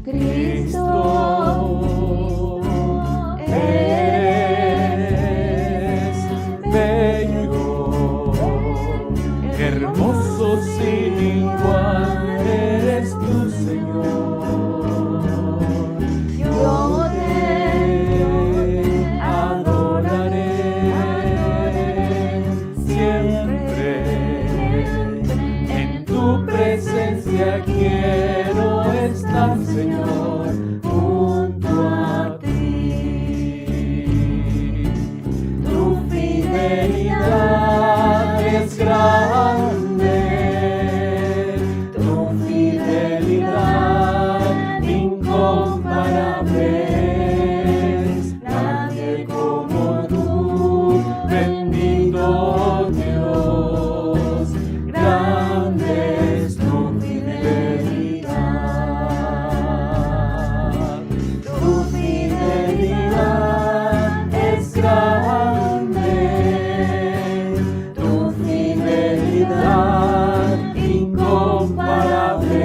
Cristo, eres bello, hermoso sin igual eres tu Señor. Yo te adoraré siempre, en tu presencia quiero estar, Señor, junto a ti. Tu fidelidad es grande, tu fidelidad incomparable es. Nadie como tú, bendito Dios, grande es tu fidelidad. Tu fidelidad es grande, tu fidelidad incomparable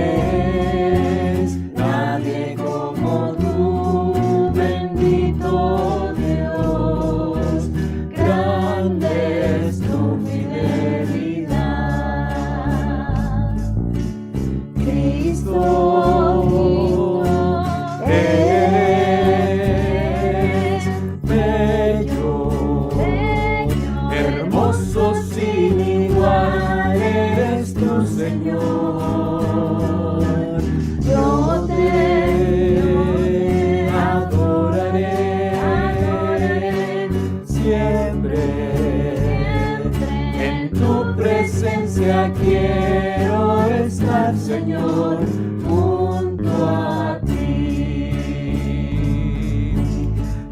es. Nadie como tú, bendito Dios, grande es tu fidelidad. Cristo, eres bello, hermoso sin igual eres tu Señor. Yo te adoraré siempre, en tu presencia quiero estar, Señor, junto a ti.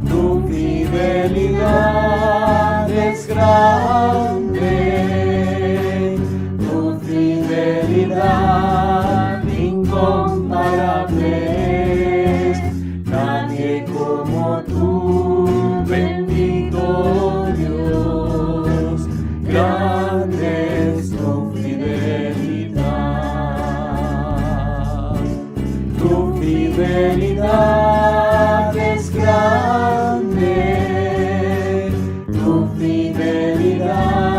Tu fidelidad es grande, tu fidelidad incomparable es. Nadie como tú, bendito Dios, grande es tu fidelidad. Tu fidelidad es grande, tu fidelidad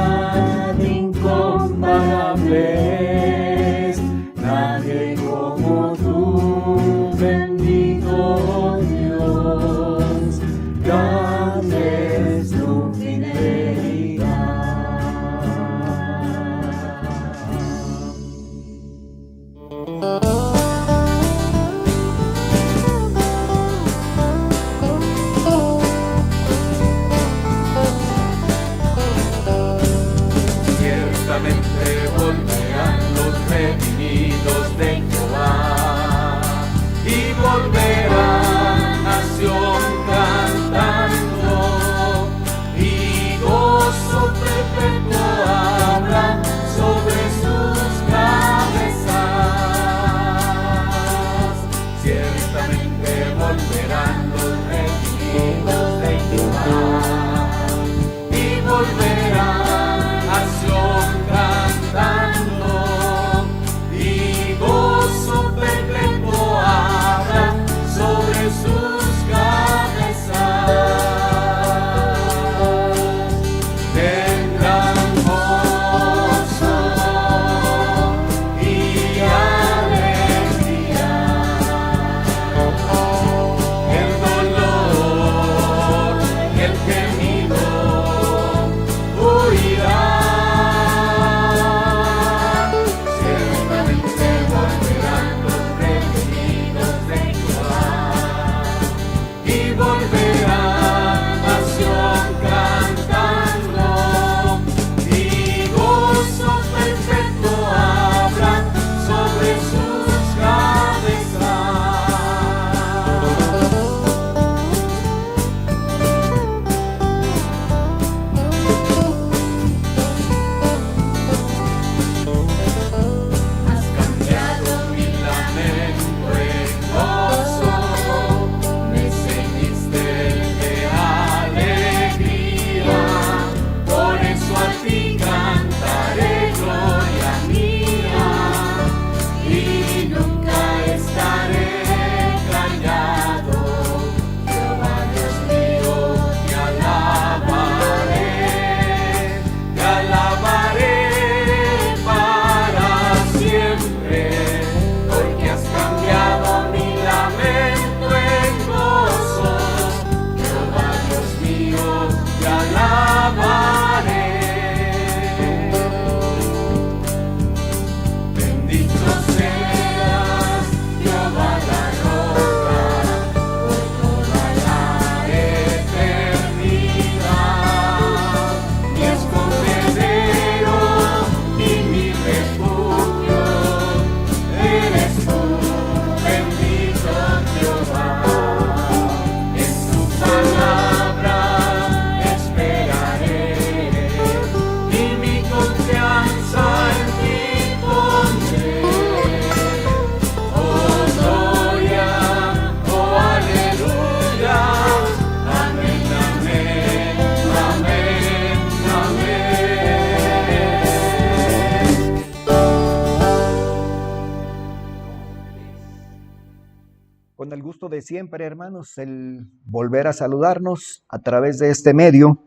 el gusto de siempre, hermanos, el volver a saludarnos a través de este medio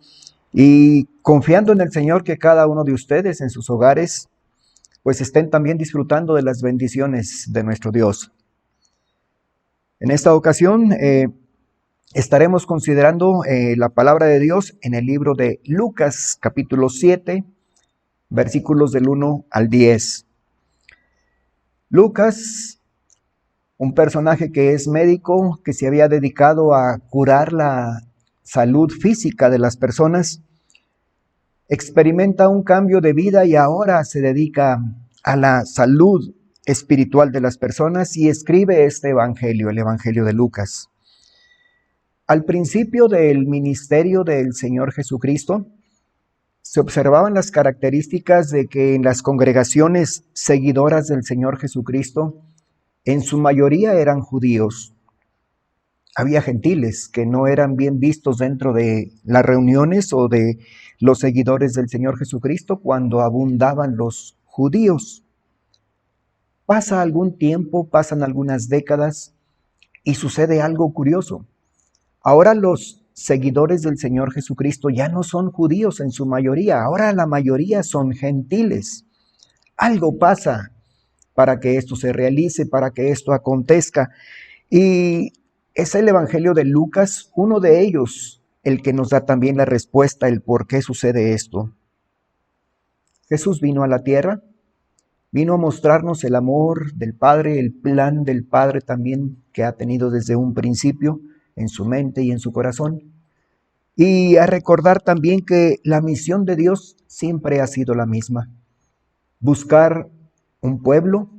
y confiando en el Señor que cada uno de ustedes en sus hogares pues estén también disfrutando de las bendiciones de nuestro Dios. En esta ocasión estaremos considerando la palabra de Dios en el libro de Lucas, capítulo 7, versículos del 1 al 10. Lucas, un personaje que es médico, que se había dedicado a curar la salud física de las personas, experimenta un cambio de vida y ahora se dedica a la salud espiritual de las personas y escribe este evangelio, el evangelio de Lucas. Al principio del ministerio del Señor Jesucristo, se observaban las características de que en las congregaciones seguidoras del Señor Jesucristo, en su mayoría eran judíos. Había gentiles que no eran bien vistos dentro de las reuniones o de los seguidores del Señor Jesucristo cuando abundaban los judíos. Pasa algún tiempo, pasan algunas décadas y sucede algo curioso. Ahora los seguidores del Señor Jesucristo ya no son judíos en su mayoría, ahora la mayoría son gentiles. Algo pasa para que esto se realice, para que esto acontezca. Y es el Evangelio de Lucas, uno de ellos, el que nos da también la respuesta, el por qué sucede esto. Jesús vino a la tierra, vino a mostrarnos el amor del Padre, el plan del Padre también que ha tenido desde un principio en su mente y en su corazón. Y a recordar también que la misión de Dios siempre ha sido la misma. Buscar un pueblo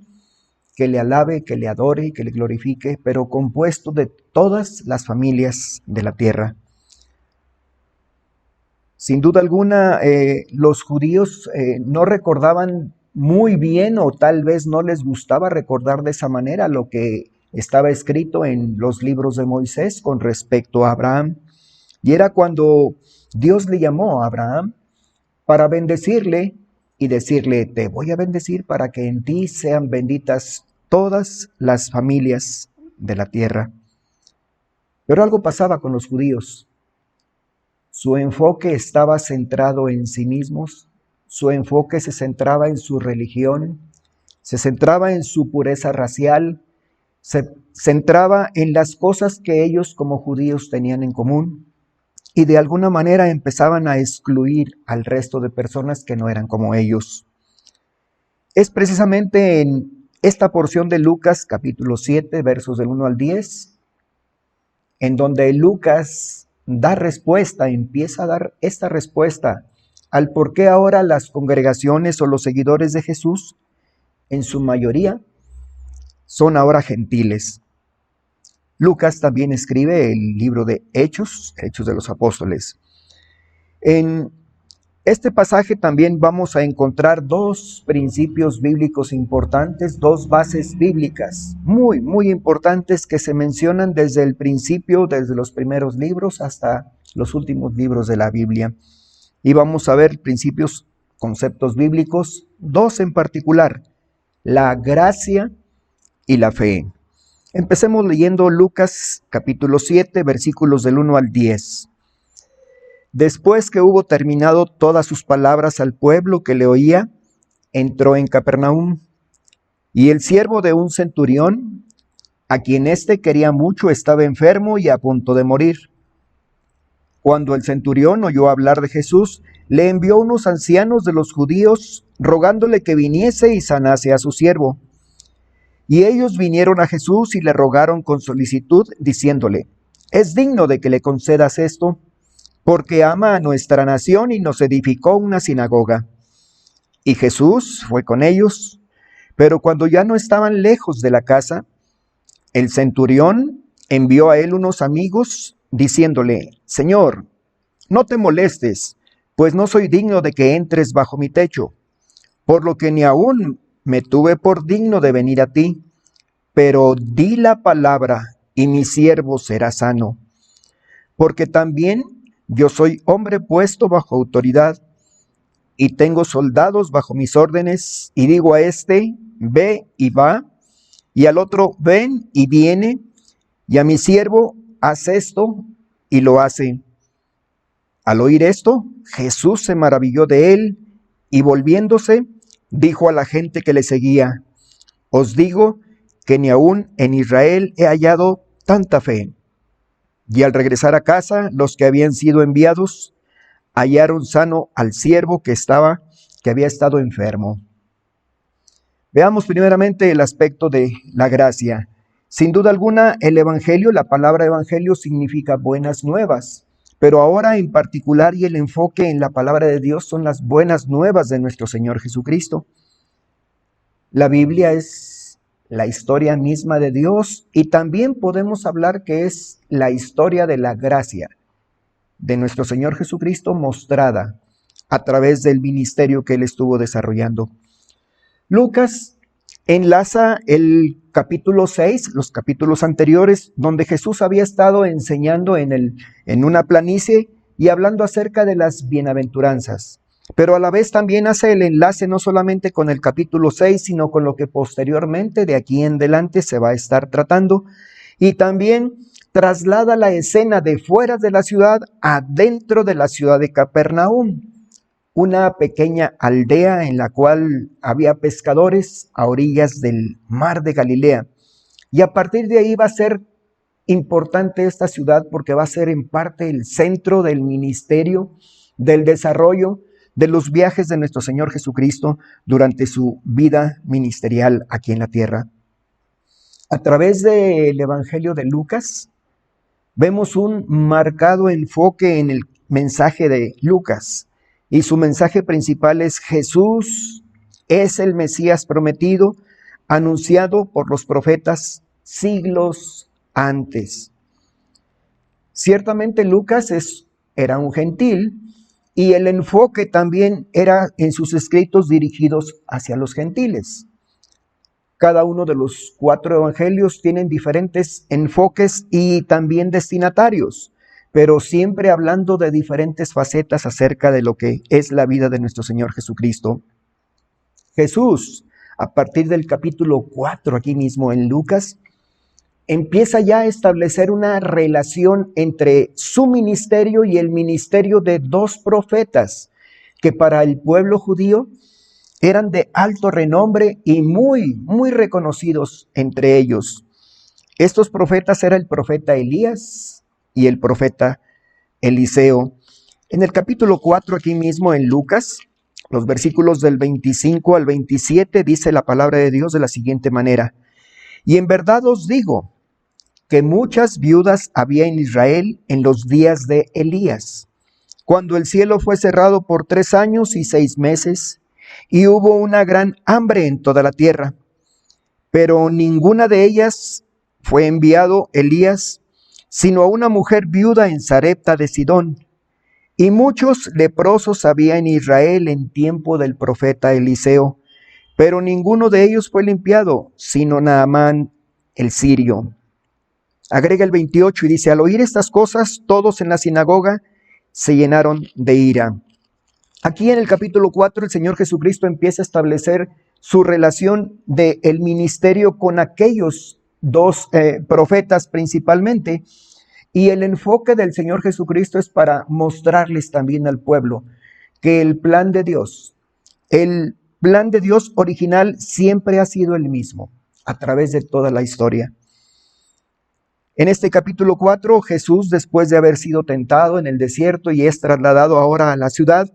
que le alabe, que le adore, que le glorifique, pero compuesto de todas las familias de la tierra. Sin duda alguna, los judíos no recordaban muy bien o tal vez no les gustaba recordar de esa manera lo que estaba escrito en los libros de Moisés con respecto a Abraham. Y era cuando Dios le llamó a Abraham para bendecirle y decirle, te voy a bendecir para que en ti sean benditas todas las familias de la tierra. Pero algo pasaba con los judíos. Su enfoque estaba centrado en sí mismos, su enfoque se centraba en su religión, se centraba en su pureza racial, se centraba en las cosas que ellos como judíos tenían en común y de alguna manera empezaban a excluir al resto de personas que no eran como ellos. Es precisamente en esta porción de Lucas capítulo 7, versos del 1 al 10, en donde Lucas da respuesta, empieza a dar esta respuesta al por qué ahora las congregaciones o los seguidores de Jesús, en su mayoría, son ahora gentiles. Lucas también escribe el libro de Hechos de los Apóstoles. En este pasaje también vamos a encontrar dos principios bíblicos importantes, dos bases bíblicas muy, muy importantes que se mencionan desde el principio, desde los primeros libros hasta los últimos libros de la Biblia. Y vamos a ver principios, conceptos bíblicos, dos en particular, la gracia y la fe. Empecemos leyendo Lucas capítulo 7, versículos del 1 al 10. Después que hubo terminado todas sus palabras al pueblo que le oía, entró en Capernaum, y el siervo de un centurión, a quien éste quería mucho, estaba enfermo y a punto de morir. Cuando el centurión oyó hablar de Jesús, le envió unos ancianos de los judíos, rogándole que viniese y sanase a su siervo. Y ellos vinieron a Jesús y le rogaron con solicitud, diciéndole, «Es digno de que le concedas esto, porque ama a nuestra nación y nos edificó una sinagoga». Y Jesús fue con ellos, pero cuando ya no estaban lejos de la casa, el centurión envió a él unos amigos, diciéndole, «Señor, no te molestes, pues no soy digno de que entres bajo mi techo, por lo que ni aún me tuve por digno de venir a ti, pero di la palabra y mi siervo será sano. Porque también yo soy hombre puesto bajo autoridad y tengo soldados bajo mis órdenes, y digo a este, ve y va, y al otro, ven y viene, y a mi siervo, haz esto, y lo hace. Al oír esto, Jesús se maravilló de él, y volviéndose, dijo a la gente que le seguía: os digo que ni aún en Israel he hallado tanta fe. Y al regresar a casa, los que habían sido enviados hallaron sano al siervo que había estado enfermo. Veamos primeramente el aspecto de la gracia. Sin duda alguna, el evangelio, la palabra evangelio significa buenas nuevas, pero ahora en particular y el enfoque en la palabra de Dios son las buenas nuevas de nuestro Señor Jesucristo. La Biblia es la historia misma de Dios y también podemos hablar que es la historia de la gracia de nuestro Señor Jesucristo mostrada a través del ministerio que Él estuvo desarrollando. Lucas enlaza el capítulo 6, los capítulos anteriores, donde Jesús había estado enseñando en una planicie y hablando acerca de las bienaventuranzas. Pero a la vez también hace el enlace no solamente con el capítulo 6, sino con lo que posteriormente de aquí en adelante se va a estar tratando. Y también traslada la escena de fuera de la ciudad a dentro de la ciudad de Capernaum, una pequeña aldea en la cual había pescadores a orillas del mar de Galilea. Y a partir de ahí va a ser importante esta ciudad porque va a ser en parte el centro del ministerio, del desarrollo, de los viajes de nuestro Señor Jesucristo durante su vida ministerial aquí en la tierra. A través del Evangelio de Lucas, vemos un marcado enfoque en el mensaje de Lucas. Y su mensaje principal es: Jesús es el Mesías prometido, anunciado por los profetas siglos antes. Ciertamente Lucas era un gentil y el enfoque también era en sus escritos dirigidos hacia los gentiles. Cada uno de los 4 evangelios tienen diferentes enfoques y también destinatarios, pero siempre hablando de diferentes facetas acerca de lo que es la vida de nuestro Señor Jesucristo. Jesús, a partir del capítulo 4 aquí mismo en Lucas, empieza ya a establecer una relación entre su ministerio y el ministerio de 2 profetas que para el pueblo judío eran de alto renombre y muy, muy reconocidos entre ellos. Estos profetas eran el profeta Elías y el profeta Eliseo. En el capítulo 4 aquí mismo en Lucas, los versículos del 25 al 27, dice la palabra de Dios de la siguiente manera: y en verdad os digo que muchas viudas había en Israel en los días de Elías, cuando el cielo fue cerrado por 3 años y 6 meses, y hubo una gran hambre en toda la tierra. Pero ninguna de ellas fue enviado Elías, sino a una mujer viuda en Sarepta de Sidón. Y muchos leprosos había en Israel en tiempo del profeta Eliseo, pero ninguno de ellos fue limpiado, sino Naamán el sirio. Agrega el 28 y dice: al oír estas cosas, todos en la sinagoga se llenaron de ira. Aquí en el capítulo 4 el Señor Jesucristo empieza a establecer su relación del ministerio con aquellos 2 profetas principalmente, y el enfoque del Señor Jesucristo es para mostrarles también al pueblo que el plan de Dios original siempre ha sido el mismo a través de toda la historia. En este capítulo 4, Jesús, después de haber sido tentado en el desierto y es trasladado ahora a la ciudad,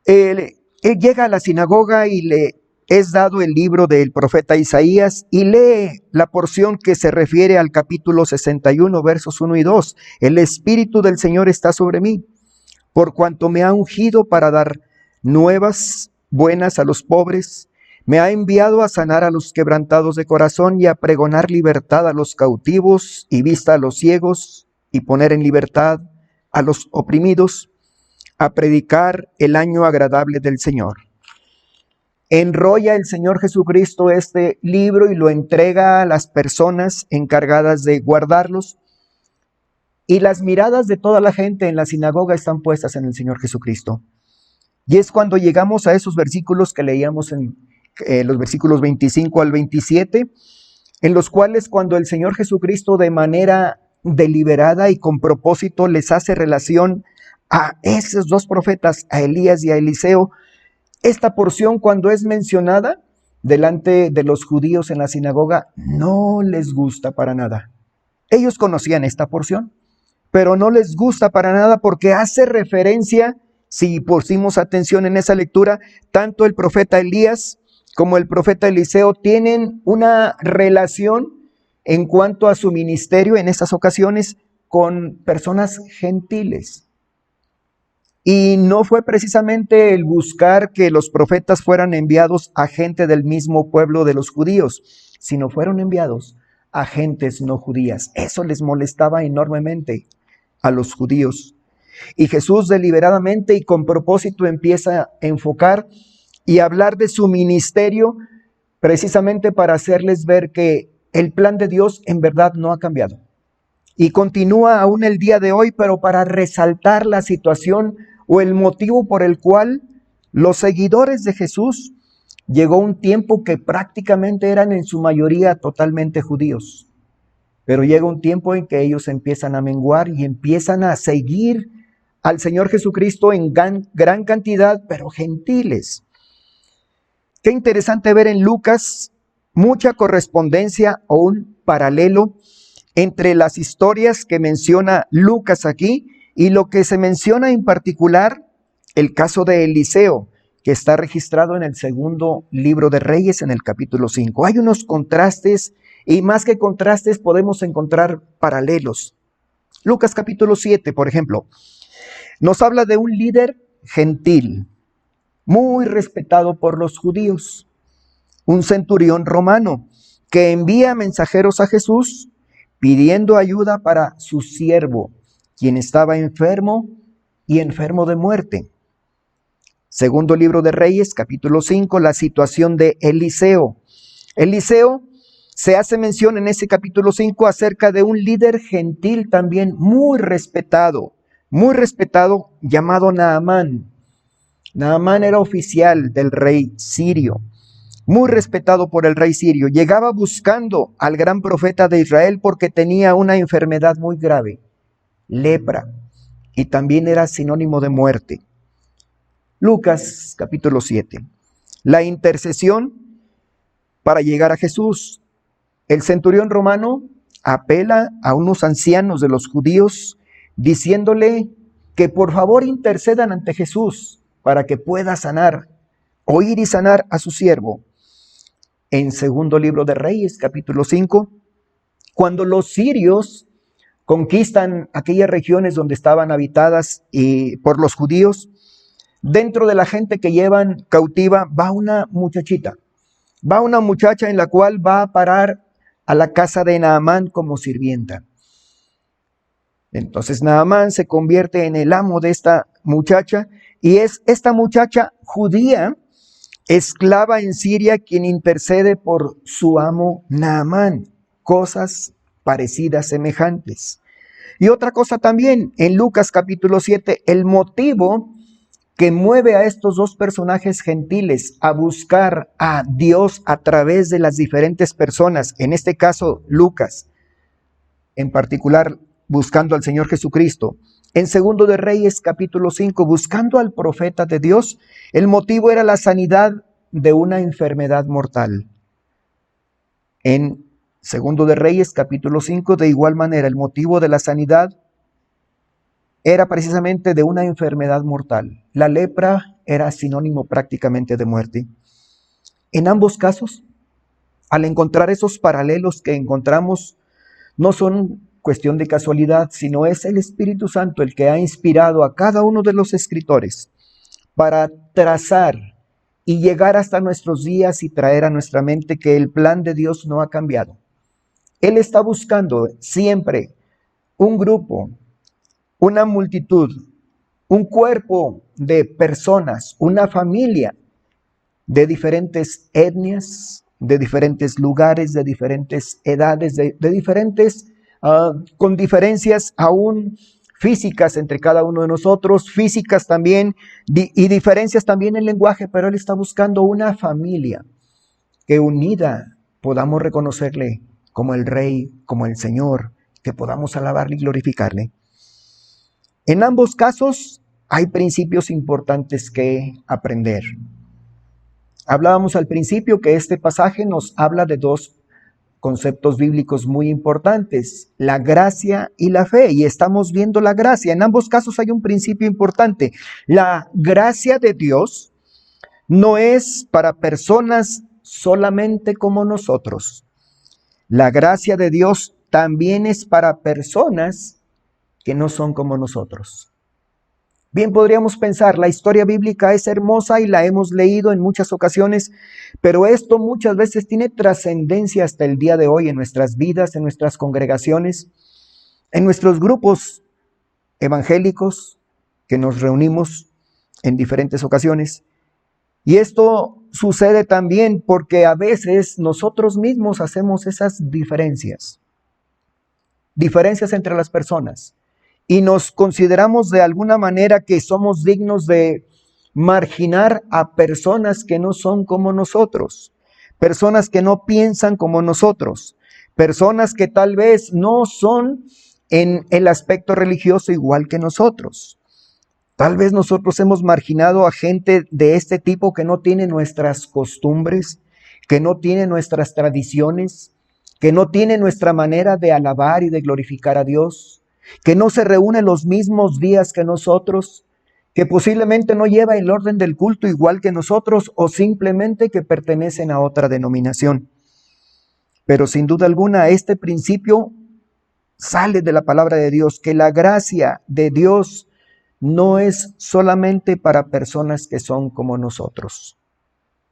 él llega a la sinagoga y le es dado el libro del profeta Isaías y lee la porción que se refiere al capítulo 61, versos 1 y 2. El Espíritu del Señor está sobre mí, por cuanto me ha ungido para dar nuevas buenas a los pobres. Me ha enviado a sanar a los quebrantados de corazón y a pregonar libertad a los cautivos y vista a los ciegos y poner en libertad a los oprimidos, a predicar el año agradable del Señor. Enrolla el Señor Jesucristo este libro y lo entrega a las personas encargadas de guardarlos. Y las miradas de toda la gente en la sinagoga están puestas en el Señor Jesucristo. Y es cuando llegamos a esos versículos que leíamos en los versículos 25 al 27, en los cuales cuando el Señor Jesucristo de manera deliberada y con propósito les hace relación a esos dos profetas, a Elías y a Eliseo, esta porción cuando es mencionada delante de los judíos en la sinagoga no les gusta para nada. Ellos conocían esta porción, pero no les gusta para nada porque hace referencia, si pusimos atención en esa lectura, tanto el profeta Elías como el profeta Eliseo tienen una relación en cuanto a su ministerio en esas ocasiones con personas gentiles. Y no fue precisamente el buscar que los profetas fueran enviados a gente del mismo pueblo de los judíos, sino fueron enviados a gentes no judías. Eso les molestaba enormemente a los judíos. Y Jesús deliberadamente y con propósito empieza a enfocar y hablar de su ministerio precisamente para hacerles ver que el plan de Dios en verdad no ha cambiado. Y continúa aún el día de hoy, pero para resaltar la situación o el motivo por el cual los seguidores de Jesús llegó un tiempo que prácticamente eran en su mayoría totalmente judíos. Pero llega un tiempo en que ellos empiezan a menguar y empiezan a seguir al Señor Jesucristo en gran cantidad, pero gentiles. Qué interesante ver en Lucas mucha correspondencia o un paralelo entre las historias que menciona Lucas aquí y lo que se menciona en particular, el caso de Eliseo, que está registrado en el segundo libro de Reyes, en el capítulo 5. Hay unos contrastes y más que contrastes podemos encontrar paralelos. Lucas capítulo 7, por ejemplo, nos habla de un líder gentil, muy respetado por los judíos, un centurión romano que envía mensajeros a Jesús pidiendo ayuda para su siervo, quien estaba enfermo y enfermo de muerte. Segundo libro de Reyes, capítulo 5, la situación de Eliseo. Eliseo se hace mención en ese capítulo 5 acerca de un líder gentil también muy respetado, llamado Naamán. Naamán era oficial del rey sirio, muy respetado por el rey sirio. Llegaba buscando al gran profeta de Israel porque tenía una enfermedad muy grave, lepra, y también era sinónimo de muerte. Lucas capítulo 7, la intercesión para llegar a Jesús. El centurión romano apela a unos ancianos de los judíos diciéndole que por favor intercedan ante Jesús para que pueda sanar, oír y sanar a su siervo. En segundo libro de Reyes, capítulo 5, cuando los sirios conquistan aquellas regiones donde estaban habitadas por los judíos, dentro de la gente que llevan cautiva va una muchachita, va una muchacha en la cual va a parar a la casa de Naamán como sirvienta. Entonces Naamán se convierte en el amo de esta muchacha y es esta muchacha judía, esclava en Siria, quien intercede por su amo Naamán. Cosas parecidas, semejantes. Y otra cosa también, en Lucas capítulo 7, el motivo que mueve a estos dos personajes gentiles a buscar a Dios a través de las diferentes personas, en este caso Lucas, en particular buscando al Señor Jesucristo. En segundo de Reyes capítulo 5, buscando al profeta de Dios, el motivo era la sanidad de una enfermedad mortal. En segundo de Reyes capítulo 5, de igual manera, el motivo de la sanidad era precisamente de una enfermedad mortal. La lepra era sinónimo prácticamente de muerte. En ambos casos, al encontrar esos paralelos que encontramos, no son cuestión de casualidad, sino es el Espíritu Santo el que ha inspirado a cada uno de los escritores para trazar y llegar hasta nuestros días y traer a nuestra mente que el plan de Dios no ha cambiado. Él está buscando siempre un grupo, una multitud, un cuerpo de personas, una familia de diferentes etnias, de diferentes lugares, de diferentes edades, de diferentes, con diferencias aún físicas entre cada uno de nosotros, físicas también, y diferencias también en lenguaje, pero Él está buscando una familia que unida podamos reconocerle como el Rey, como el Señor, que podamos alabarle y glorificarle. En ambos casos hay principios importantes que aprender. Hablábamos al principio que este pasaje nos habla de dos conceptos bíblicos muy importantes, la gracia y la fe, y estamos viendo la gracia. En ambos casos hay un principio importante. La gracia de Dios no es para personas solamente como nosotros. La gracia de Dios también es para personas que no son como nosotros. Bien, podríamos pensar, la historia bíblica es hermosa y la hemos leído en muchas ocasiones, pero esto muchas veces tiene trascendencia hasta el día de hoy en nuestras vidas, en nuestras congregaciones, en nuestros grupos evangélicos que nos reunimos en diferentes ocasiones. Y esto sucede también porque a veces nosotros mismos hacemos esas diferencias entre las personas. Y nos consideramos de alguna manera que somos dignos de marginar a personas que no son como nosotros, personas que no piensan como nosotros, personas que tal vez no son en el aspecto religioso igual que nosotros. Tal vez nosotros hemos marginado a gente de este tipo que no tiene nuestras costumbres, que no tiene nuestras tradiciones, que no tiene nuestra manera de alabar y de glorificar a Dios, que no se reúne los mismos días que nosotros, que posiblemente no lleva el orden del culto igual que nosotros o simplemente que pertenecen a otra denominación. Pero sin duda alguna este principio sale de la palabra de Dios, que la gracia de Dios no es solamente para personas que son como nosotros,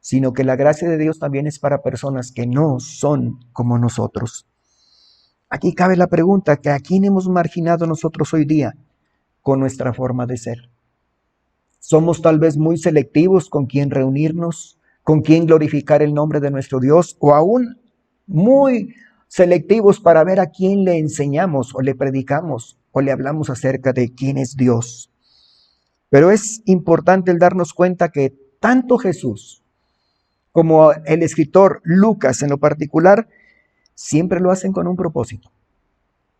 sino que la gracia de Dios también es para personas que no son como nosotros. Aquí cabe la pregunta, que ¿a quién hemos marginado nosotros hoy día con nuestra forma de ser? Somos tal vez muy selectivos con quién reunirnos, con quién glorificar el nombre de nuestro Dios, o aún muy selectivos para ver a quién le enseñamos o le predicamos o le hablamos acerca de quién es Dios. Pero es importante el darnos cuenta que tanto Jesús como el escritor Lucas en lo particular siempre lo hacen con un propósito.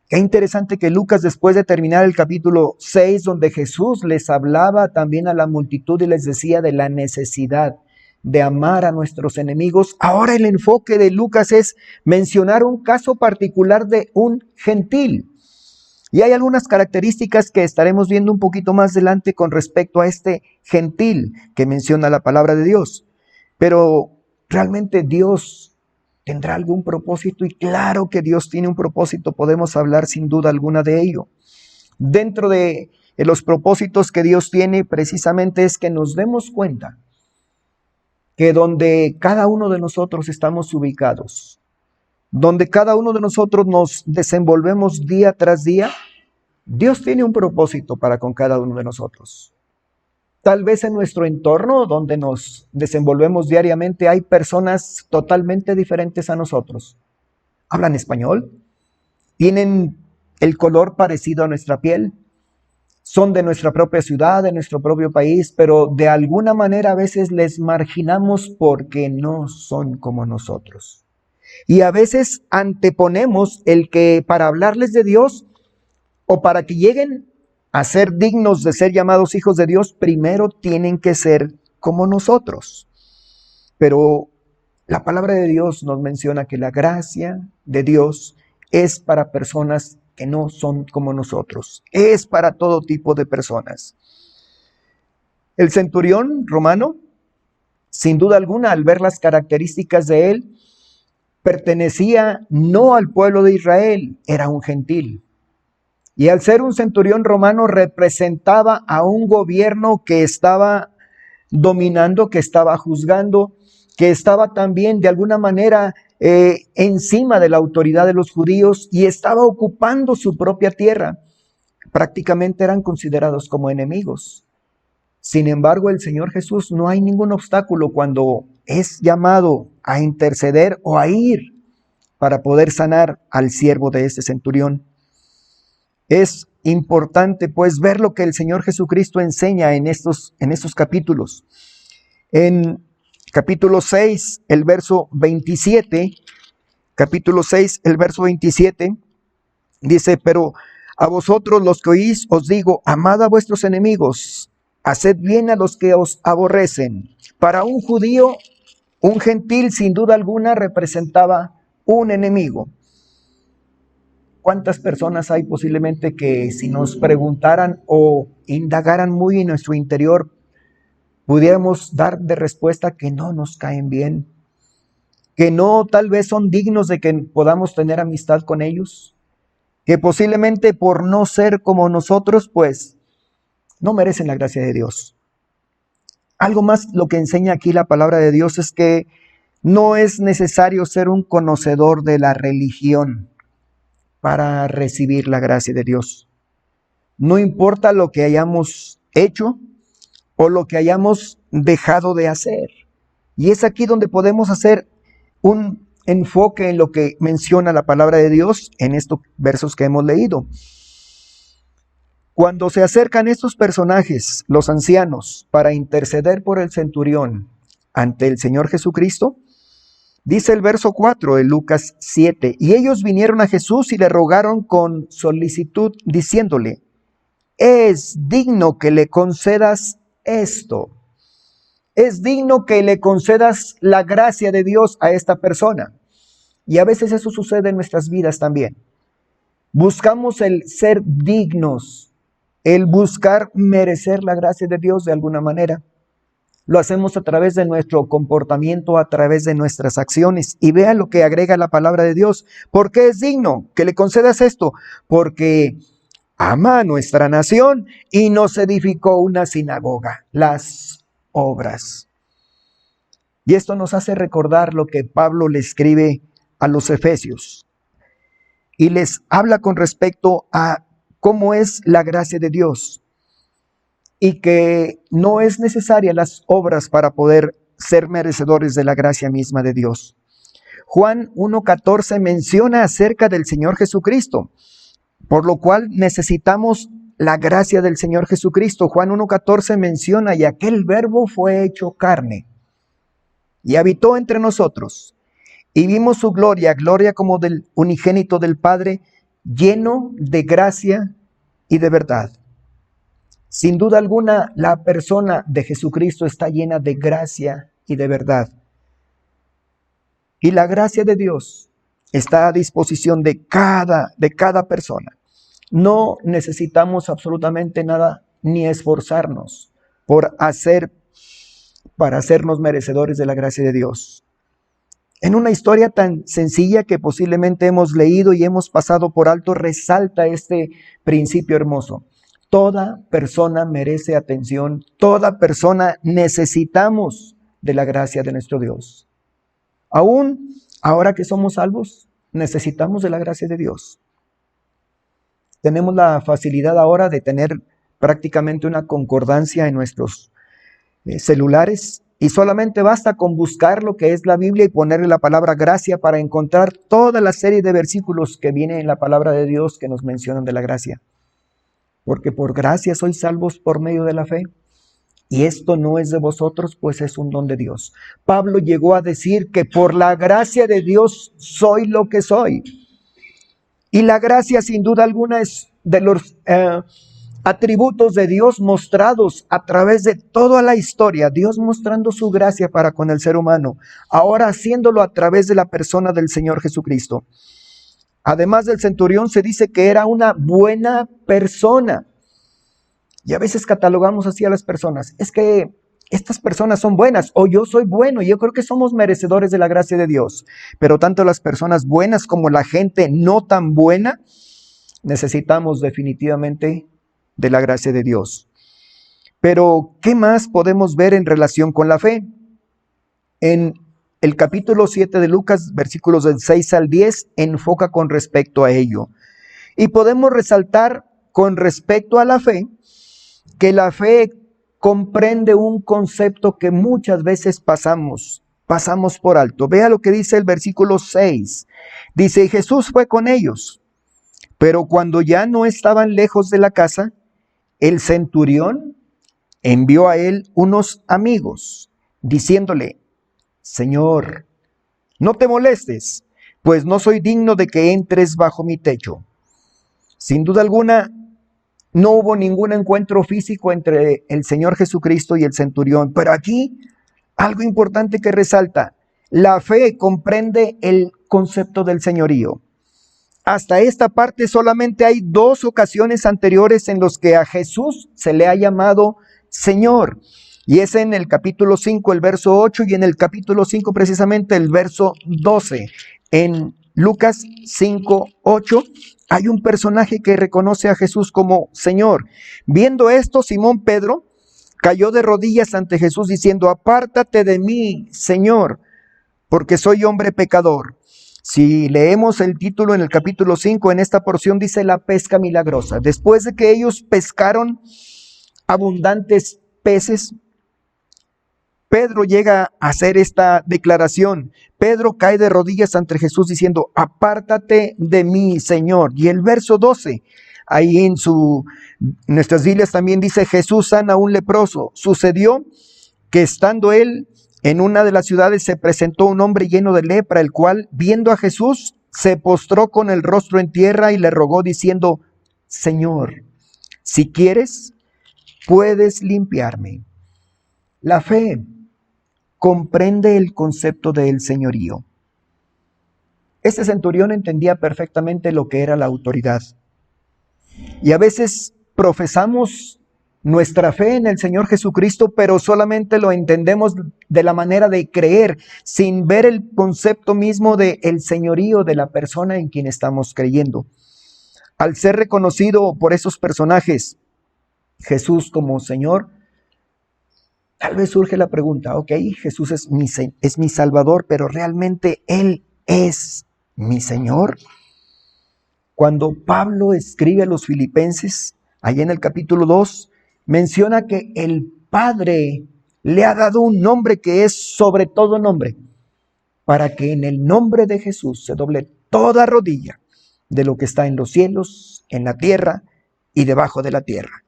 Qué interesante que Lucas, después de terminar el capítulo 6, donde Jesús les hablaba también a la multitud y les decía de la necesidad de amar a nuestros enemigos, ahora el enfoque de Lucas es mencionar un caso particular de un gentil. Y hay algunas características que estaremos viendo un poquito más adelante con respecto a este gentil que menciona la palabra de Dios. Pero realmente Dios ¿tendrá algún propósito? Y claro que Dios tiene un propósito, podemos hablar sin duda alguna de ello. Dentro de los propósitos que Dios tiene precisamente es que nos demos cuenta que donde cada uno de nosotros estamos ubicados, donde cada uno de nosotros nos desenvolvemos día tras día, Dios tiene un propósito para con cada uno de nosotros. Tal vez en nuestro entorno donde nos desenvolvemos diariamente hay personas totalmente diferentes a nosotros. Hablan español, tienen el color parecido a nuestra piel, son de nuestra propia ciudad, de nuestro propio país, pero de alguna manera a veces les marginamos porque no son como nosotros. Y a veces anteponemos el que para hablarles de Dios o para que lleguen a ser dignos de ser llamados hijos de Dios, primero tienen que ser como nosotros. Pero la palabra de Dios nos menciona que la gracia de Dios es para personas que no son como nosotros. Es para todo tipo de personas. El centurión romano, sin duda alguna, al ver las características de él, pertenecía no al pueblo de Israel, era un gentil. Y al ser un centurión romano representaba a un gobierno que estaba dominando, que estaba juzgando, que estaba también de alguna manera encima de la autoridad de los judíos y estaba ocupando su propia tierra. Prácticamente eran considerados como enemigos. Sin embargo, el Señor Jesús no hay ningún obstáculo cuando es llamado a interceder o a ir para poder sanar al siervo de este centurión. Es importante pues ver lo que el Señor Jesucristo enseña en estos capítulos. En capítulo 6, el verso 27, capítulo 6, el verso 27, dice: pero a vosotros los que oís os digo, amad a vuestros enemigos, haced bien a los que os aborrecen. Para un judío, un gentil sin duda alguna representaba un enemigo. ¿Cuántas personas hay posiblemente que si nos preguntaran o indagaran muy en nuestro interior, pudiéramos dar de respuesta que no nos caen bien, que no tal vez son dignos de que podamos tener amistad con ellos, que posiblemente por no ser como nosotros, pues no merecen la gracia de Dios? Algo más lo que enseña aquí la palabra de Dios es que no es necesario ser un conocedor de la religión para recibir la gracia de Dios. No importa lo que hayamos hecho o lo que hayamos dejado de hacer. Y es aquí donde podemos hacer un enfoque en lo que menciona la palabra de Dios en estos versos que hemos leído. Cuando se acercan estos personajes, los ancianos, para interceder por el centurión ante el Señor Jesucristo, dice el verso 4 de Lucas 7, y ellos vinieron a Jesús y le rogaron con solicitud, diciéndole: es digno que le concedas esto. Es digno que le concedas la gracia de Dios a esta persona. Y a veces eso sucede en nuestras vidas también. Buscamos el ser dignos, el buscar merecer la gracia de Dios de alguna manera. Lo hacemos a través de nuestro comportamiento, a través de nuestras acciones. Y vea lo que agrega la palabra de Dios. ¿Por qué es digno que le concedas esto? Porque ama a nuestra nación y nos edificó una sinagoga, las obras. Y esto nos hace recordar lo que Pablo le escribe a los efesios. Y les habla con respecto a cómo es la gracia de Dios. Y que no es necesaria las obras para poder ser merecedores de la gracia misma de Dios. Juan 1:14 menciona acerca del Señor Jesucristo, por lo cual necesitamos la gracia del Señor Jesucristo. Juan 1:14 menciona: y aquel verbo fue hecho carne y habitó entre nosotros, y vimos su gloria, gloria como del unigénito del Padre, lleno de gracia y de verdad. Sin duda alguna, la persona de Jesucristo está llena de gracia y de verdad. Y la gracia de Dios está a disposición de cada persona. No necesitamos absolutamente nada ni esforzarnos para hacernos merecedores de la gracia de Dios. En una historia tan sencilla que posiblemente hemos leído y hemos pasado por alto, resalta este principio hermoso. Toda persona merece atención, toda persona necesitamos de la gracia de nuestro Dios. Aún ahora que somos salvos, necesitamos de la gracia de Dios. Tenemos la facilidad ahora de tener prácticamente una concordancia en nuestros celulares y solamente basta con buscar lo que es la Biblia y ponerle la palabra gracia para encontrar toda la serie de versículos que viene en la palabra de Dios que nos mencionan de la gracia. Porque por gracia sois salvos por medio de la fe. Y esto no es de vosotros, pues es un don de Dios. Pablo llegó a decir que por la gracia de Dios soy lo que soy. Y la gracia sin duda alguna es de los atributos de Dios mostrados a través de toda la historia. Dios mostrando su gracia para con el ser humano. Ahora haciéndolo a través de la persona del Señor Jesucristo. Además del centurión se dice que era una buena persona. Y a veces catalogamos así a las personas. Es que estas personas son buenas o yo soy bueno. Yo creo que somos merecedores de la gracia de Dios. Pero tanto las personas buenas como la gente no tan buena necesitamos definitivamente de la gracia de Dios. Pero ¿qué más podemos ver en relación con la fe? En el capítulo 7 de Lucas, versículos del 6 al 10, enfoca con respecto a ello. Y podemos resaltar con respecto a la fe, que la fe comprende un concepto que muchas veces pasamos por alto. Vea lo que dice el versículo 6. Dice: Jesús fue con ellos, pero cuando ya no estaban lejos de la casa, el centurión envió a él unos amigos, diciéndole: Señor, no te molestes, pues no soy digno de que entres bajo mi techo. Sin duda alguna, no hubo ningún encuentro físico entre el Señor Jesucristo y el centurión, pero aquí algo importante que resalta: la fe comprende el concepto del señorío. Hasta esta parte solamente hay 2 ocasiones anteriores en los que a Jesús se le ha llamado Señor. Y es en el capítulo 5, el verso 8, y en el capítulo 5 precisamente el verso 12. En Lucas 5, 8 hay un personaje que reconoce a Jesús como Señor. Viendo esto, Simón Pedro cayó de rodillas ante Jesús diciendo: apártate de mí, Señor, porque soy hombre pecador. Si leemos el título en el capítulo 5, en esta porción dice la pesca milagrosa. Después de que ellos pescaron abundantes peces, Pedro llega a hacer esta declaración. Pedro cae de rodillas ante Jesús diciendo: apártate de mí, Señor. Y el verso 12, ahí en nuestras Biblias también dice: Jesús sana a un leproso. Sucedió que estando él en una de las ciudades se presentó un hombre lleno de lepra, el cual, viendo a Jesús, se postró con el rostro en tierra y le rogó diciendo: Señor, si quieres, puedes limpiarme. La fe comprende el concepto del señorío. Este centurión entendía perfectamente lo que era la autoridad. Y a veces profesamos nuestra fe en el Señor Jesucristo, pero solamente lo entendemos de la manera de creer, sin ver el concepto mismo del señorío de la persona en quien estamos creyendo. Al ser reconocido por esos personajes, Jesús como Señor, tal vez surge la pregunta: ok, Jesús es mi Salvador, pero ¿realmente Él es mi Señor? Cuando Pablo escribe a los filipenses, allá en el capítulo 2, menciona que el Padre le ha dado un nombre que es sobre todo nombre, para que en el nombre de Jesús se doble toda rodilla de lo que está en los cielos, en la tierra y debajo de la tierra.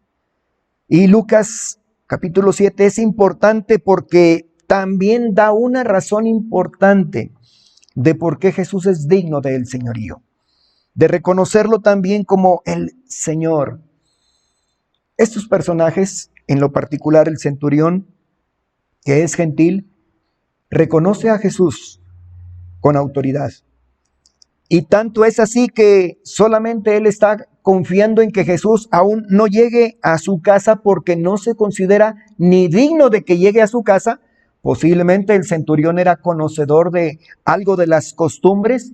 Y Lucas capítulo 7 es importante porque también da una razón importante de por qué Jesús es digno del señorío, de reconocerlo también como el Señor. Estos personajes, en lo particular el centurión, que es gentil, reconoce a Jesús con autoridad. Y tanto es así que solamente él está confiando en que Jesús aún no llegue a su casa porque no se considera ni digno de que llegue a su casa. Posiblemente el centurión era conocedor de algo de las costumbres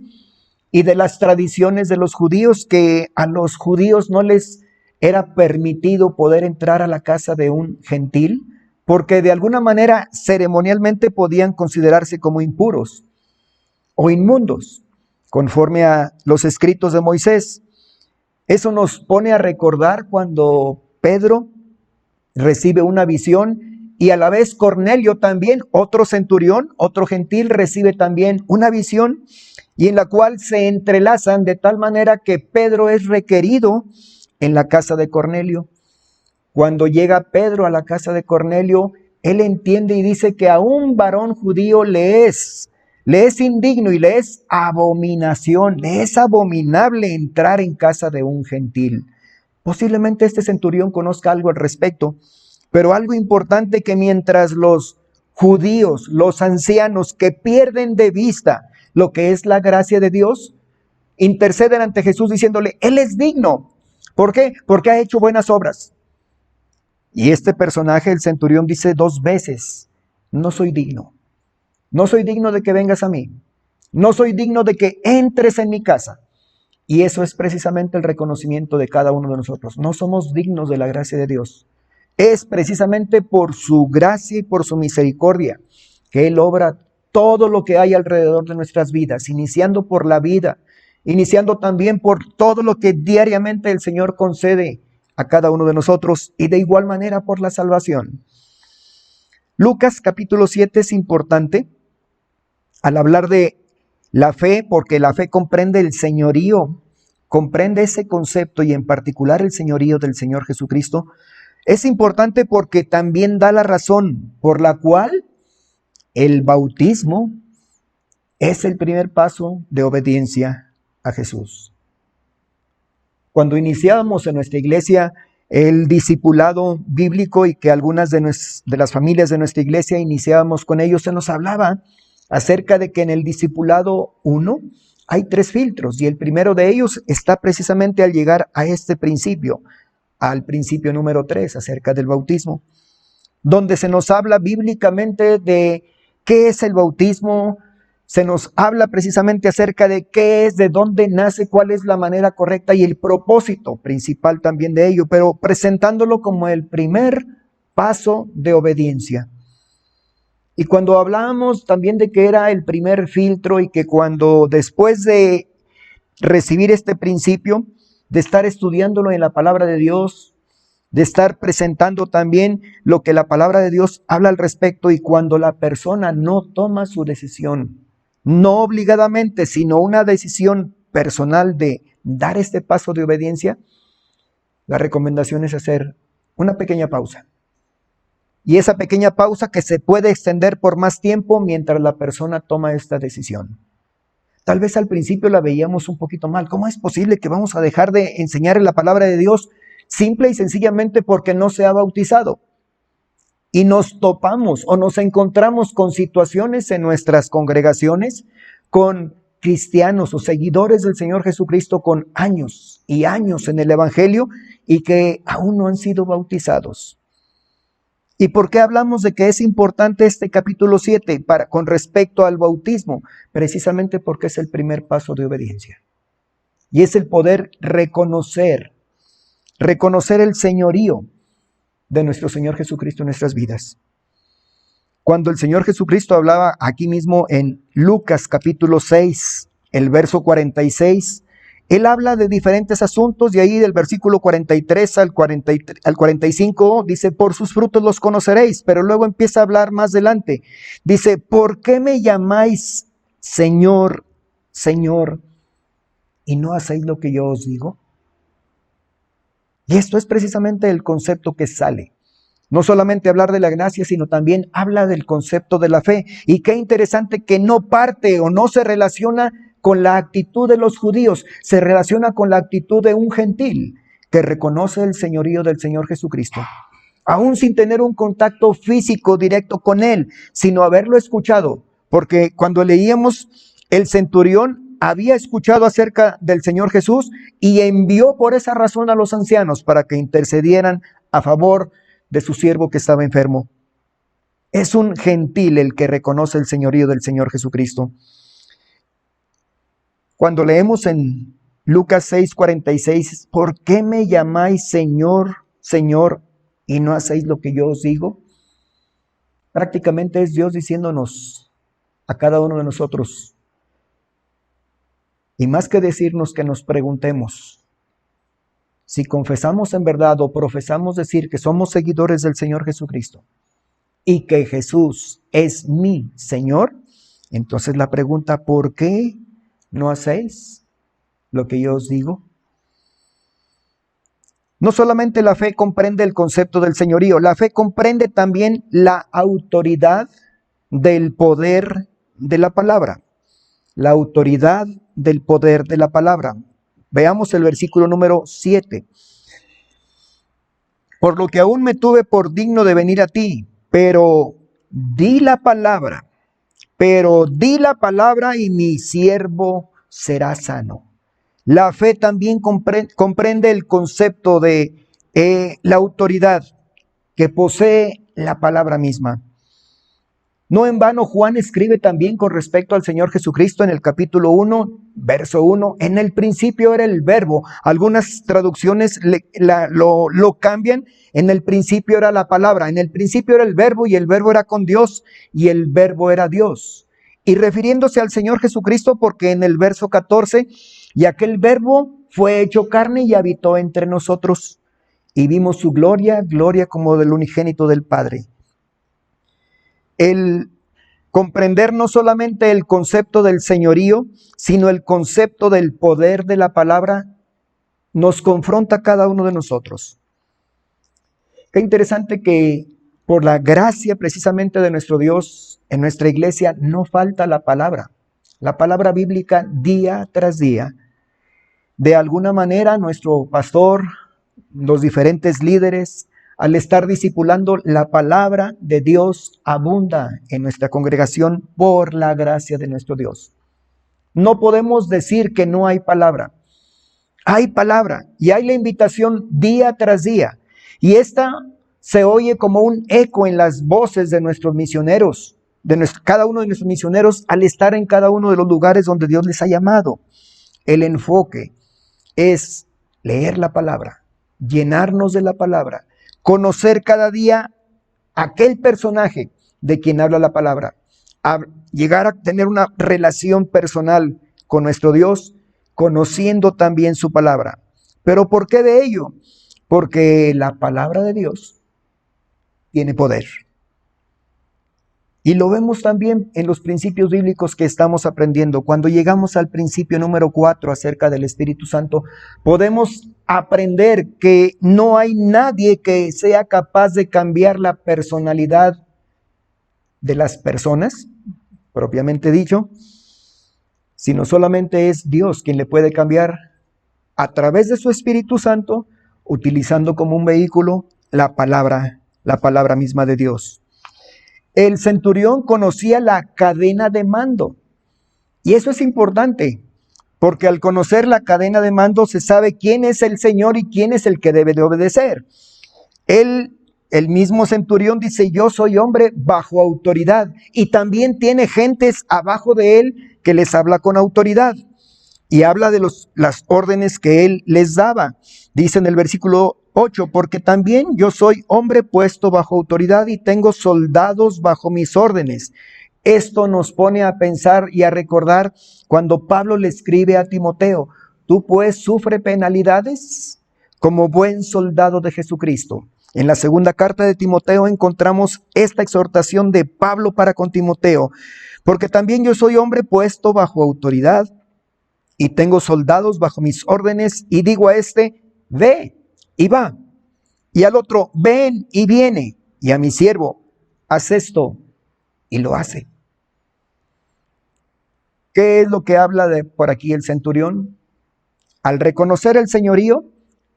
y de las tradiciones de los judíos, que a los judíos no les era permitido poder entrar a la casa de un gentil, porque de alguna manera ceremonialmente podían considerarse como impuros o inmundos, conforme a los escritos de Moisés. Eso nos pone a recordar cuando Pedro recibe una visión y a la vez Cornelio también, otro centurión, otro gentil, recibe también una visión, y en la cual se entrelazan de tal manera que Pedro es requerido en la casa de Cornelio. Cuando llega Pedro a la casa de Cornelio, él entiende y dice que a un varón judío le es indigno y le es abominación, le es abominable entrar en casa de un gentil. Posiblemente este centurión conozca algo al respecto, pero algo importante, que mientras los judíos, los ancianos que pierden de vista lo que es la gracia de Dios, interceden ante Jesús diciéndole: Él es digno. ¿Por qué? Porque ha hecho buenas obras. Y este personaje, el centurión, dice 2 veces: no soy digno. No soy digno de que vengas a mí. No soy digno de que entres en mi casa. Y eso es precisamente el reconocimiento de cada uno de nosotros. No somos dignos de la gracia de Dios. Es precisamente por su gracia y por su misericordia que Él obra todo lo que hay alrededor de nuestras vidas, iniciando por la vida, iniciando también por todo lo que diariamente el Señor concede a cada uno de nosotros, y de igual manera por la salvación. Lucas capítulo 7 es importante al hablar de la fe, porque la fe comprende el señorío, comprende ese concepto, y en particular el señorío del Señor Jesucristo. Es importante porque también da la razón por la cual el bautismo Es el primer paso de obediencia a Jesús. Cuando iniciábamos en nuestra iglesia el discipulado bíblico y que algunas de las familias de nuestra iglesia iniciábamos con ellos, se nos hablaba acerca de que en el discipulado 1 hay 3 filtros y el primero de ellos está precisamente al llegar a este principio, al principio número 3, acerca del bautismo, donde se nos habla bíblicamente de qué es el bautismo. Se nos habla precisamente acerca de qué es, de dónde nace, cuál es la manera correcta y el propósito principal también de ello, pero presentándolo como el primer paso de obediencia. Y cuando hablábamos también de que era el primer filtro y que cuando después de recibir este principio, de estar estudiándolo en la palabra de Dios, de estar presentando también lo que la palabra de Dios habla al respecto, y cuando la persona no toma su decisión, no obligadamente, sino una decisión personal de dar este paso de obediencia, la recomendación es hacer una pequeña pausa. Y esa pequeña pausa que se puede extender por más tiempo mientras la persona toma esta decisión. Tal vez al principio la veíamos un poquito mal. ¿Cómo es posible que vamos a dejar de enseñar la palabra de Dios simple y sencillamente porque no se ha bautizado? Y nos topamos o nos encontramos con situaciones en nuestras congregaciones, con cristianos o seguidores del Señor Jesucristo con años y años en el Evangelio y que aún no han sido bautizados. ¿Y por qué hablamos de que es importante este capítulo 7 con respecto al bautismo? Precisamente porque es el primer paso de obediencia. Y es el poder reconocer el señorío de nuestro Señor Jesucristo en nuestras vidas. Cuando el Señor Jesucristo hablaba aquí mismo en Lucas capítulo 6, el verso 46, Él habla de diferentes asuntos y ahí del versículo 43 al 45 dice, por sus frutos los conoceréis, pero luego empieza a hablar más adelante. Dice, ¿por qué me llamáis Señor, Señor, y no hacéis lo que yo os digo? Y esto es precisamente el concepto que sale. No solamente hablar de la gracia, sino también habla del concepto de la fe. Y qué interesante que no parte o no se relaciona con la actitud de los judíos, se relaciona con la actitud de un gentil que reconoce el señorío del Señor Jesucristo, aún sin tener un contacto físico directo con Él, sino haberlo escuchado. Porque cuando leíamos, el centurión había escuchado acerca del Señor Jesús y envió por esa razón a los ancianos para que intercedieran a favor de su siervo que estaba enfermo. Es un gentil el que reconoce el señorío del Señor Jesucristo. Cuando leemos en Lucas 6:46, ¿por qué me llamáis Señor, Señor, y no hacéis lo que yo os digo? Prácticamente es Dios diciéndonos a cada uno de nosotros, y más que decirnos, que nos preguntemos si confesamos en verdad o profesamos decir que somos seguidores del Señor Jesucristo y que Jesús es mi Señor. Entonces la pregunta, ¿por qué no hacéis lo que yo os digo? No solamente la fe comprende el concepto del señorío, la fe comprende también la autoridad del poder de la palabra. La autoridad del poder de la palabra. Veamos el versículo número 7. Por lo que aún me tuve por digno de venir a ti, pero di la palabra y mi siervo será sano. La fe también comprende el concepto de la autoridad que posee la palabra misma. No en vano Juan escribe también con respecto al Señor Jesucristo en el capítulo 1, verso 1, en el principio era el verbo. Algunas traducciones lo cambian, en el principio era la palabra, en el principio era el verbo y el verbo era con Dios y el verbo era Dios. Y refiriéndose al Señor Jesucristo, porque en el verso 14, y aquel verbo fue hecho carne y habitó entre nosotros y vimos su gloria, gloria como del unigénito del Padre. El comprender no solamente el concepto del señorío, sino el concepto del poder de la palabra, nos confronta a cada uno de nosotros. Qué interesante que por la gracia precisamente de nuestro Dios, en nuestra iglesia no falta la palabra. la palabra bíblica día tras día. De alguna manera, nuestro pastor, los diferentes líderes, al estar discipulando, la palabra de Dios abunda en nuestra congregación por la gracia de nuestro Dios. No podemos decir que no hay palabra. Hay palabra y hay la invitación día tras día. Y esta se oye como un eco en las voces de nuestros misioneros, cada uno de nuestros misioneros al estar en cada uno de los lugares donde Dios les ha llamado. El enfoque es leer la palabra, llenarnos de la palabra, conocer cada día aquel personaje de quien habla la palabra, llegar a tener una relación personal con nuestro Dios, conociendo también su palabra. ¿Pero por qué de ello? Porque la palabra de Dios tiene poder. Y lo vemos también en los principios bíblicos que estamos aprendiendo. Cuando llegamos al principio número 4 acerca del Espíritu Santo, podemos aprender que no hay nadie que sea capaz de cambiar la personalidad de las personas, propiamente dicho, sino solamente es Dios quien le puede cambiar a través de su Espíritu Santo, utilizando como un vehículo la palabra misma de Dios. El centurión conocía la cadena de mando, y eso es importante, porque al conocer la cadena de mando se sabe quién es el Señor y quién es el que debe de obedecer. El mismo centurión dice: yo soy hombre bajo autoridad, y también tiene gentes abajo de él que les habla con autoridad, y habla de las órdenes que él les daba. Dice en el versículo 8, porque también yo soy hombre puesto bajo autoridad y tengo soldados bajo mis órdenes. Esto nos pone a pensar y a recordar cuando Pablo le escribe a Timoteo: tú pues sufre penalidades como buen soldado de Jesucristo. En la segunda carta de Timoteo encontramos esta exhortación de Pablo para con Timoteo: porque también yo soy hombre puesto bajo autoridad y tengo soldados bajo mis órdenes, y digo a este: ve, y va, y al otro: ven, y viene, y a mi siervo: haz esto, y lo hace. ¿Qué es lo que habla por aquí el centurión? Al reconocer el señorío,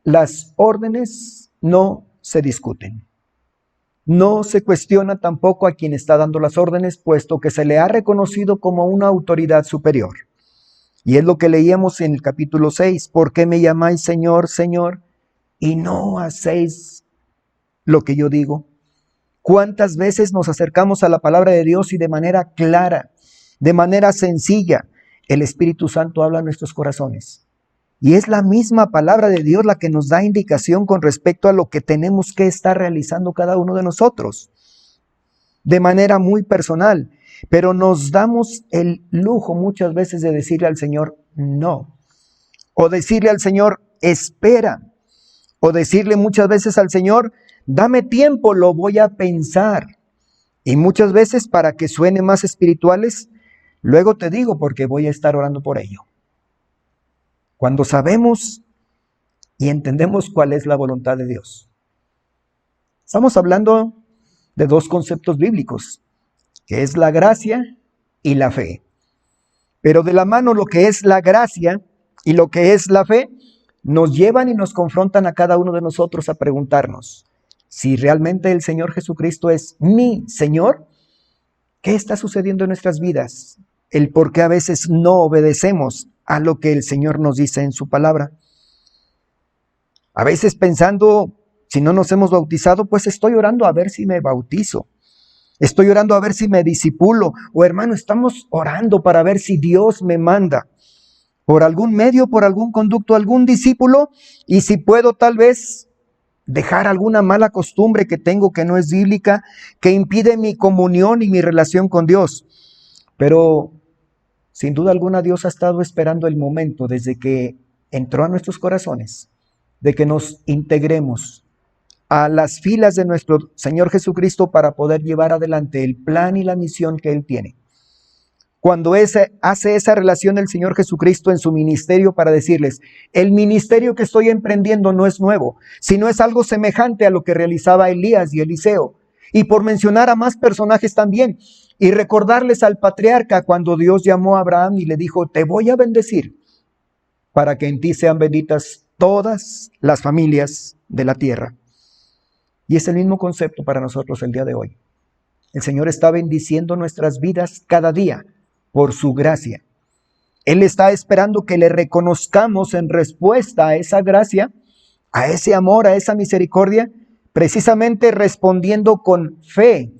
las órdenes no se discuten. No se cuestiona tampoco a quien está dando las órdenes, puesto que se le ha reconocido como una autoridad superior. Y es lo que leíamos en el capítulo 6. ¿Por qué me llamáis Señor, Señor, y no hacéis lo que yo digo? ¿Cuántas veces nos acercamos a la palabra de Dios y de manera clara, de manera sencilla, el Espíritu Santo habla a nuestros corazones? Y es la misma palabra de Dios la que nos da indicación con respecto a lo que tenemos que estar realizando cada uno de nosotros, de manera muy personal. Pero nos damos el lujo muchas veces de decirle al Señor no, o decirle al Señor espera, o decirle muchas veces al Señor: dame tiempo, lo voy a pensar. Y muchas veces, para que suene más espirituales, luego te digo porque voy a estar orando por ello. Cuando sabemos y entendemos cuál es la voluntad de Dios. Estamos hablando de dos conceptos bíblicos, que es la gracia y la fe. Pero de la mano lo que es la gracia y lo que es la fe nos llevan y nos confrontan a cada uno de nosotros a preguntarnos: si realmente el Señor Jesucristo es mi Señor, ¿qué está sucediendo en nuestras vidas? El por qué a veces no obedecemos a lo que el Señor nos dice en su palabra. A veces pensando: si no nos hemos bautizado, pues estoy orando a ver si me bautizo. Estoy orando a ver si me discipulo. O hermano, estamos orando para ver si Dios me manda por algún medio, por algún conducto, algún discípulo, y si puedo tal vez dejar alguna mala costumbre que tengo que no es bíblica, que impide mi comunión y mi relación con Dios. Pero sin duda alguna Dios ha estado esperando el momento desde que entró a nuestros corazones, de que nos integremos a las filas de nuestro Señor Jesucristo para poder llevar adelante el plan y la misión que Él tiene. Cuando hace esa relación el Señor Jesucristo en su ministerio para decirles: el ministerio que estoy emprendiendo no es nuevo, sino es algo semejante a lo que realizaba Elías y Eliseo. Y por mencionar a más personajes también, Y recordarles al patriarca cuando Dios llamó a Abraham y le dijo, te voy a bendecir para que en ti sean benditas todas las familias de la tierra. Y es el mismo concepto para nosotros el día de hoy. El Señor está bendiciendo nuestras vidas cada día por su gracia. Él está esperando que le reconozcamos en respuesta a esa gracia, a ese amor, a esa misericordia, precisamente respondiendo con fe.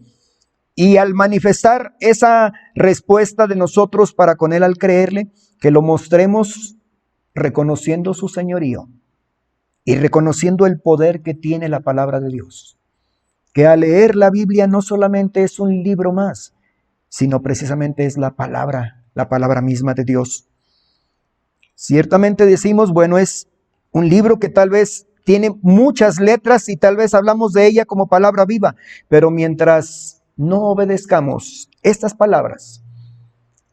Y al manifestar esa respuesta de nosotros para con Él al creerle, que lo mostremos reconociendo su señorío y reconociendo el poder que tiene la palabra de Dios. Que al leer la Biblia no solamente es un libro más, sino precisamente es la palabra misma de Dios. Ciertamente decimos, bueno, es un libro que tal vez tiene muchas letras y tal vez hablamos de ella como palabra viva, pero mientras no obedezcamos estas palabras,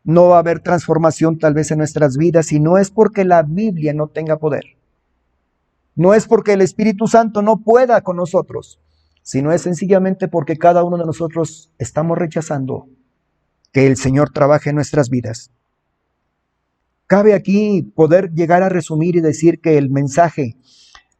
no va a haber transformación tal vez en nuestras vidas, y no es porque la Biblia no tenga poder, no es porque el Espíritu Santo no pueda con nosotros, sino es sencillamente porque cada uno de nosotros estamos rechazando que el Señor trabaje en nuestras vidas. Cabe aquí poder llegar a resumir y decir que el mensaje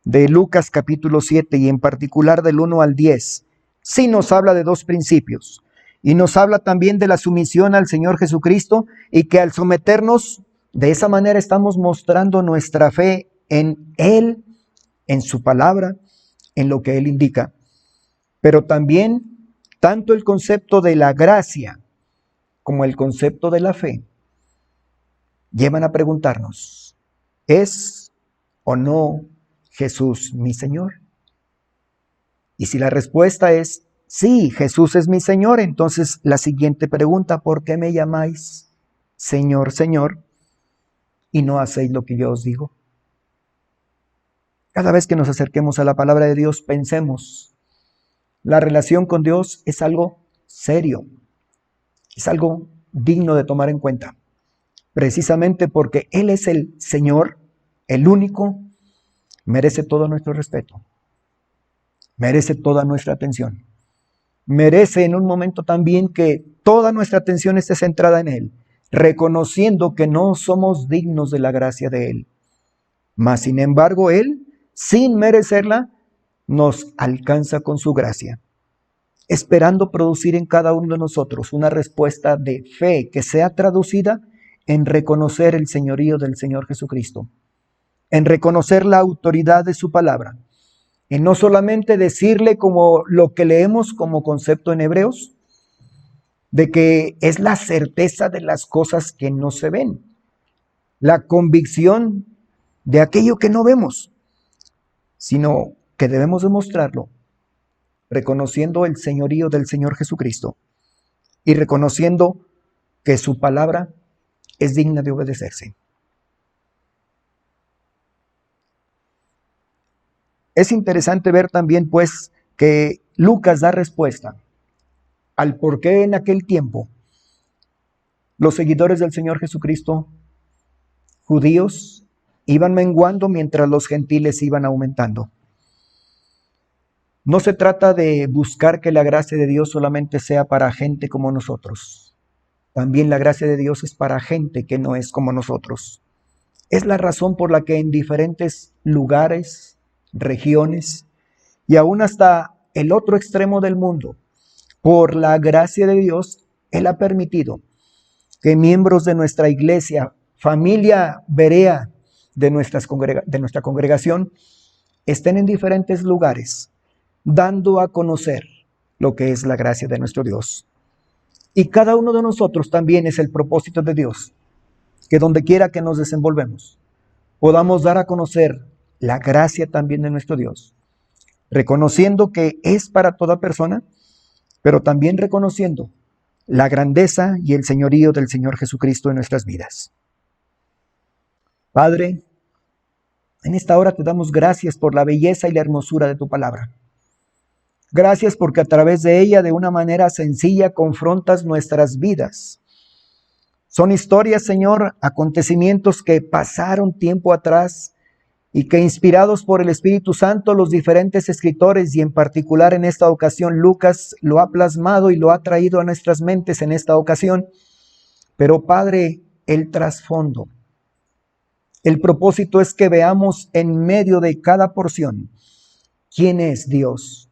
de Lucas capítulo 7 y en particular del 1 al 10, sí nos habla de dos principios y nos habla también de la sumisión al Señor Jesucristo, y que al someternos de esa manera estamos mostrando nuestra fe en Él, en su palabra, en lo que Él indica. Pero también tanto el concepto de la gracia como el concepto de la fe llevan a preguntarnos, ¿es o no Jesús mi Señor? Y si la respuesta es sí, Jesús es mi Señor, entonces la siguiente pregunta, ¿por qué me llamáis Señor, Señor, y no hacéis lo que yo os digo? Cada vez que nos acerquemos a la palabra de Dios, pensemos, la relación con Dios es algo serio, es algo digno de tomar en cuenta, precisamente porque Él es el Señor, el único, merece todo nuestro respeto, merece toda nuestra atención, merece en un momento también que toda nuestra atención esté centrada en Él, reconociendo que no somos dignos de la gracia de Él, mas sin embargo Él, sin merecerla, nos alcanza con su gracia, esperando producir en cada uno de nosotros una respuesta de fe que sea traducida en reconocer el señorío del Señor Jesucristo, en reconocer la autoridad de su palabra, en no solamente decirle como lo que leemos como concepto en Hebreos, de que es la certeza de las cosas que no se ven, la convicción de aquello que no vemos, sino que debemos demostrarlo reconociendo el señorío del Señor Jesucristo y reconociendo que su palabra es digna de obedecerse. Es interesante ver también, pues, que Lucas da respuesta al por qué en aquel tiempo los seguidores del Señor Jesucristo, judíos, iban menguando mientras los gentiles iban aumentando. No se trata de buscar que la gracia de Dios solamente sea para gente como nosotros. También la gracia de Dios es para gente que no es como nosotros. Es la razón por la que en diferentes lugares, regiones y aún hasta el otro extremo del mundo, por la gracia de Dios, Él ha permitido que miembros de nuestra iglesia, familia berea de nuestra congregación, estén en diferentes lugares, dando a conocer lo que es la gracia de nuestro Dios. Y cada uno de nosotros también es el propósito de Dios, que donde quiera que nos desenvolvemos, podamos dar a conocer la gracia también de nuestro Dios, reconociendo que es para toda persona, pero también reconociendo la grandeza y el señorío del Señor Jesucristo en nuestras vidas. Padre, en esta hora te damos gracias por la belleza y la hermosura de tu palabra. Gracias porque a través de ella, de una manera sencilla, confrontas nuestras vidas. Son historias, Señor, acontecimientos que pasaron tiempo atrás, y que inspirados por el Espíritu Santo, los diferentes escritores, y en particular en esta ocasión Lucas, lo ha plasmado y lo ha traído a nuestras mentes en esta ocasión. Pero Padre, el trasfondo, el propósito es que veamos en medio de cada porción quién es Dios,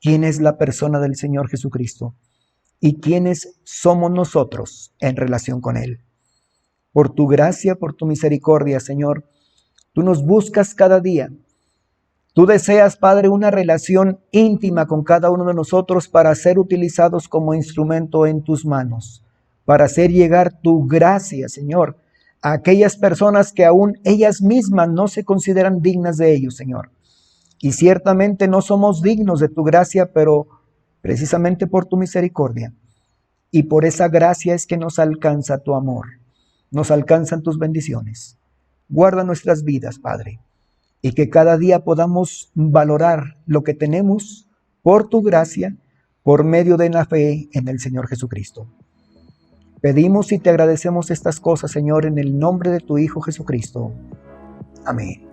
quién es la persona del Señor Jesucristo y quiénes somos nosotros en relación con Él. Por tu gracia, por tu misericordia, Señor, tú nos buscas cada día. Tú deseas, Padre, una relación íntima con cada uno de nosotros para ser utilizados como instrumento en tus manos, para hacer llegar tu gracia, Señor, a aquellas personas que aún ellas mismas no se consideran dignas de ello, Señor. Y ciertamente no somos dignos de tu gracia, pero precisamente por tu misericordia y por esa gracia es que nos alcanza tu amor, nos alcanzan tus bendiciones. Guarda nuestras vidas, Padre, y que cada día podamos valorar lo que tenemos por tu gracia, por medio de la fe en el Señor Jesucristo. Pedimos y te agradecemos estas cosas, Señor, en el nombre de tu Hijo Jesucristo. Amén.